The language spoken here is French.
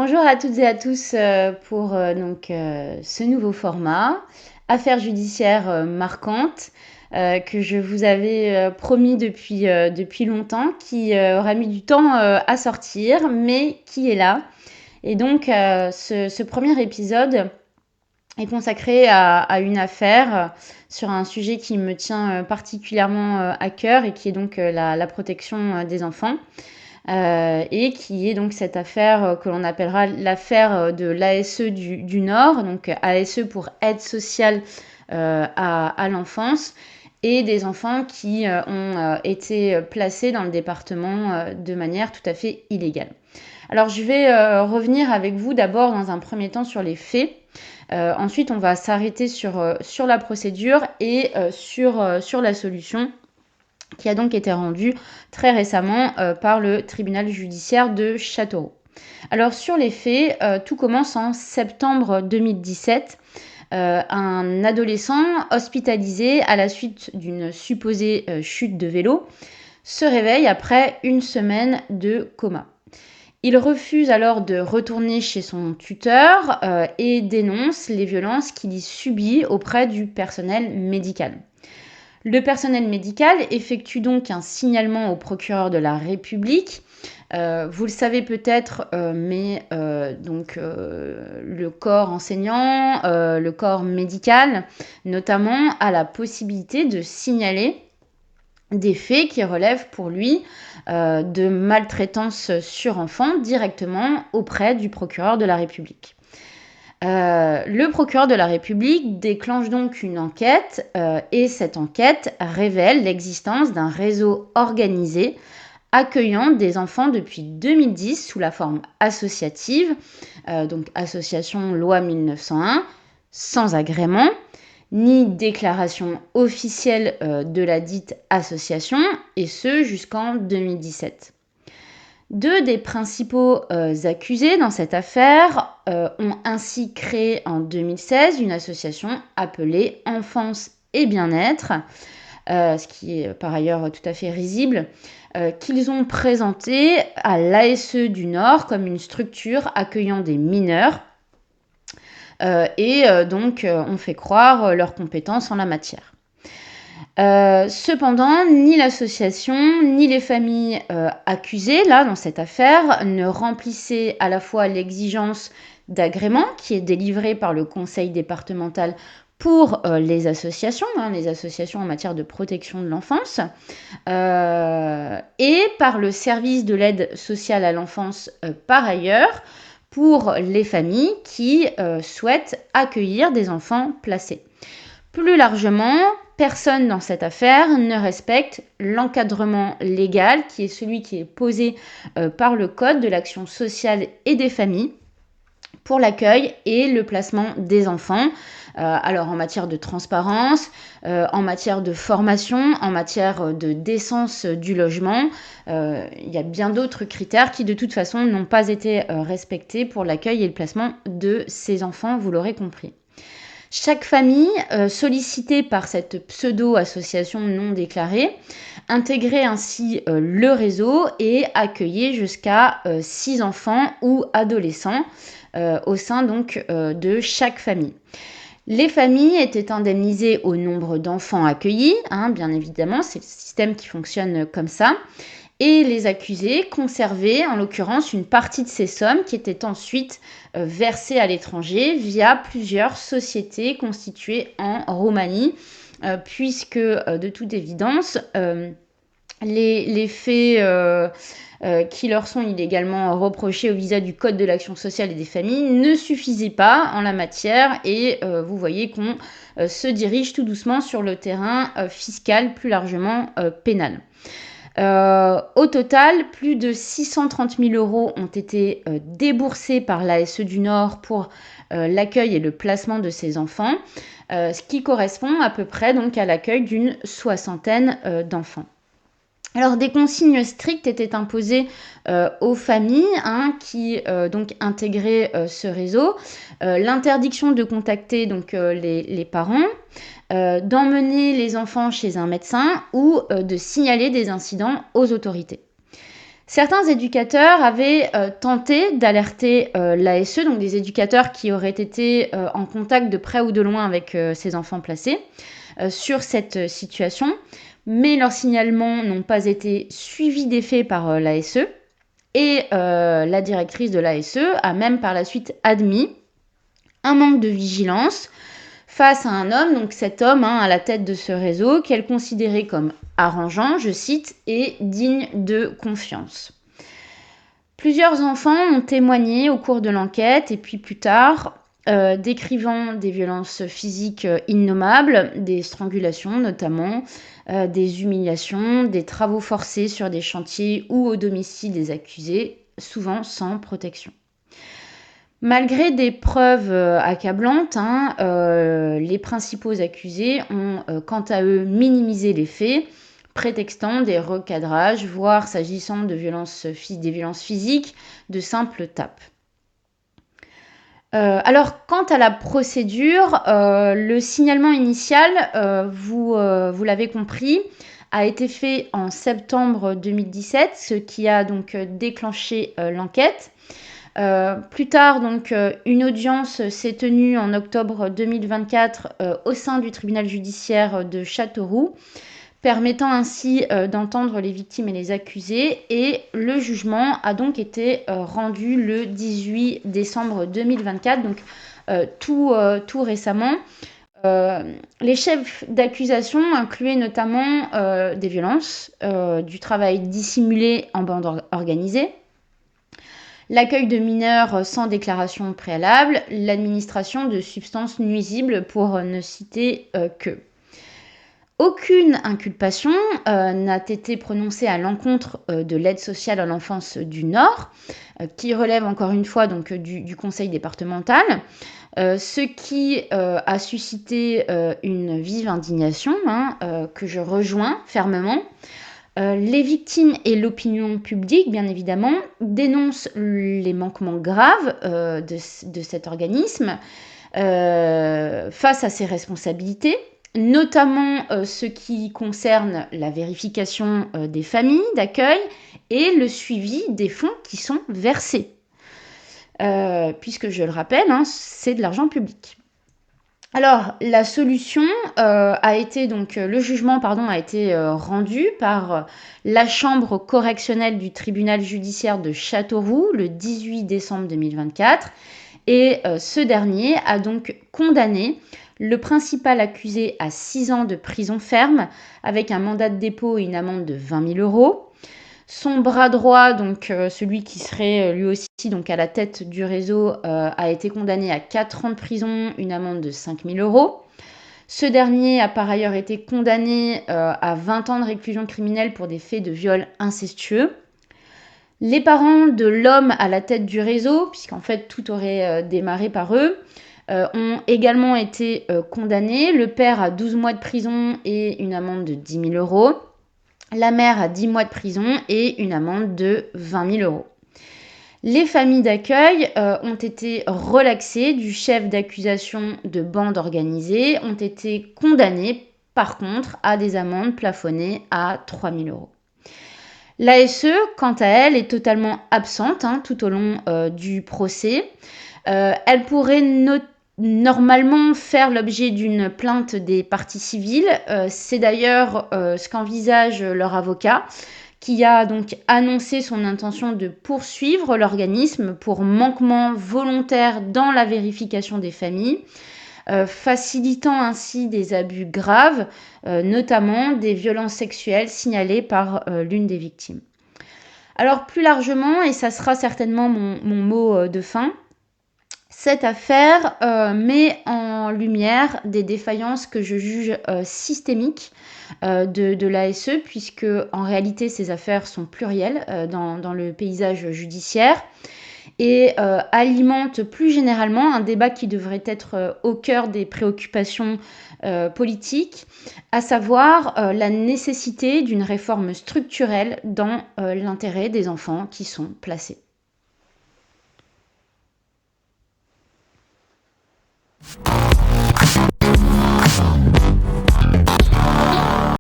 Bonjour à toutes et à tous pour ce nouveau format, affaires judiciaires marquantes que je vous avais promis depuis longtemps, qui aura mis du temps à sortir, mais qui est là. Et donc ce premier épisode est consacré à une affaire sur un sujet qui me tient particulièrement à cœur et qui est donc la protection des enfants. Et qui est donc cette affaire que l'on appellera l'affaire de l'ASE du Nord, donc ASE pour aide sociale à l'enfance, et des enfants qui ont été placés dans le département de manière tout à fait illégale. Alors je vais revenir avec vous d'abord dans un premier temps sur les faits. Ensuite, on va s'arrêter sur la procédure et sur la solution qui a donc été rendue très récemment par le tribunal judiciaire de Châteauroux. Alors sur les faits, tout commence en septembre 2017. Un adolescent hospitalisé à la suite d'une supposée chute de vélo se réveille après une semaine de coma. Il refuse alors de retourner chez son tuteur et dénonce les violences qu'il y subit auprès du personnel médical. Le personnel médical effectue donc un signalement au procureur de la République. Vous le savez peut-être, mais le corps enseignant, le corps médical, notamment, a la possibilité de signaler des faits qui relèvent pour lui de maltraitance sur enfant directement auprès du procureur de la République. Le procureur de la République déclenche donc une enquête et cette enquête révèle l'existence d'un réseau organisé accueillant des enfants depuis 2010 sous la forme associative, donc association loi 1901, sans agrément, ni déclaration officielle de la dite association, et ce jusqu'en 2017. Deux des principaux accusés dans cette affaire ont ainsi créé en 2016 une association appelée Enfance et Bien-être, ce qui est par ailleurs tout à fait risible, qu'ils ont présenté à l'ASE du Nord comme une structure accueillant des mineurs et on fait croire leurs compétences en la matière. Cependant, ni l'association, ni les familles accusées, là, dans cette affaire, ne remplissaient à la fois l'exigence d'agrément qui est délivrée par le conseil départemental pour les associations en matière de protection de l'enfance, et par le service de l'aide sociale à l'enfance par ailleurs, pour les familles qui souhaitent accueillir des enfants placés. Plus largement, personne dans cette affaire ne respecte l'encadrement légal qui est celui qui est posé par le Code de l'action sociale et des familles pour l'accueil et le placement des enfants. Alors en matière de transparence, en matière de formation, en matière de décence du logement, il y a bien d'autres critères qui de toute façon n'ont pas été respectés pour l'accueil et le placement de ces enfants, vous l'aurez compris. Chaque famille, sollicitée par cette pseudo-association non déclarée, intégrait ainsi le réseau et accueillait jusqu'à 6 enfants ou adolescents au sein donc de chaque famille. Les familles étaient indemnisées au nombre d'enfants accueillis, bien évidemment, c'est le système qui fonctionne comme ça. Et les accusés conservaient en l'occurrence une partie de ces sommes qui étaient ensuite versées à l'étranger via plusieurs sociétés constituées en Roumanie, puisque de toute évidence, les faits qui leur sont illégalement reprochés au visa du Code de l'action sociale et des familles ne suffisaient pas en la matière et vous voyez qu'on se dirige tout doucement sur le terrain fiscal, plus largement pénal. Au total, plus de 630 000 € ont été déboursés par l'ASE du Nord pour l'accueil et le placement de ces enfants, ce qui correspond à peu près donc à l'accueil d'une soixantaine d'enfants. Alors des consignes strictes étaient imposées aux familles qui donc intégraient ce réseau, l'interdiction de contacter donc les parents, d'emmener les enfants chez un médecin ou de signaler des incidents aux autorités. Certains éducateurs avaient tenté d'alerter l'ASE, donc des éducateurs qui auraient été en contact de près ou de loin avec ces enfants placés, sur cette situation, mais leurs signalements n'ont pas été suivis d'effet par l'ASE, et la directrice de l'ASE a même par la suite admis un manque de vigilance face à un homme, donc cet homme à la tête de ce réseau, qu'elle considérait comme arrangeant, je cite, et digne de confiance. Plusieurs enfants ont témoigné au cours de l'enquête et puis plus tard, décrivant des violences physiques innommables, des strangulations notamment, des humiliations, des travaux forcés sur des chantiers ou au domicile des accusés, souvent sans protection. Malgré des preuves accablantes, les principaux accusés ont quant à eux minimisé les faits, prétextant des recadrages, voire s'agissant de des violences physiques, de simples tapes. Alors, quant à la procédure, le signalement initial, vous l'avez compris, a été fait en septembre 2017, ce qui a donc déclenché l'enquête. Plus tard, donc, une audience s'est tenue en octobre 2024 au sein du tribunal judiciaire de Châteauroux, permettant ainsi d'entendre les victimes et les accusés. Et le jugement a donc été rendu le 18 décembre 2024, donc tout récemment. Les chefs d'accusation incluaient notamment des violences, du travail dissimulé en bande organisée, l'accueil de mineurs sans déclaration préalable, l'administration de substances nuisibles, pour ne citer que. Aucune inculpation n'a été prononcée à l'encontre de l'aide sociale à l'enfance du Nord, qui relève encore une fois donc, du conseil départemental, ce qui a suscité une vive indignation que je rejoins fermement. Les victimes et l'opinion publique, bien évidemment, dénoncent les manquements graves de cet organisme face à ses responsabilités, notamment ce qui concerne la vérification des familles d'accueil et le suivi des fonds qui sont versés. Puisque, je le rappelle, c'est de l'argent public. Alors, la solution a été, donc, le jugement a été rendu par la chambre correctionnelle du tribunal judiciaire de Châteauroux le 18 décembre 2024. Et ce dernier a donc condamné le principal accusé à 6 ans de prison ferme avec un mandat de dépôt et une amende de 20 000 euros. Son bras droit, donc celui qui serait lui aussi donc à la tête du réseau, a été condamné à 4 ans de prison, une amende de 5 000 euros. Ce dernier a par ailleurs été condamné à 20 ans de réclusion criminelle pour des faits de viol incestueux. Les parents de l'homme à la tête du réseau, puisqu'en fait tout aurait démarré par eux, ont également été condamnés. Le père à 12 mois de prison et une amende de 10 000 euros. La mère à 10 mois de prison et une amende de 20 000 euros. Les familles d'accueil ont été relaxées du chef d'accusation de bande organisée, ont été condamnées par contre à des amendes plafonnées à 3 000 euros. L'ASE, quant à elle, est totalement absente tout au long du procès. Elle pourrait normalement faire l'objet d'une plainte des parties civiles. C'est d'ailleurs ce qu'envisage leur avocat, qui a donc annoncé son intention de poursuivre l'organisme pour manquement volontaire dans la vérification des familles, facilitant ainsi des abus graves, notamment des violences sexuelles signalées par l'une des victimes. Alors plus largement, et ça sera certainement mon mot de fin, cette affaire met en lumière des défaillances que je juge systémiques de l'ASE, puisque en réalité ces affaires sont plurielles dans le paysage judiciaire et alimentent plus généralement un débat qui devrait être au cœur des préoccupations politiques, à savoir la nécessité d'une réforme structurelle dans l'intérêt des enfants qui sont placés.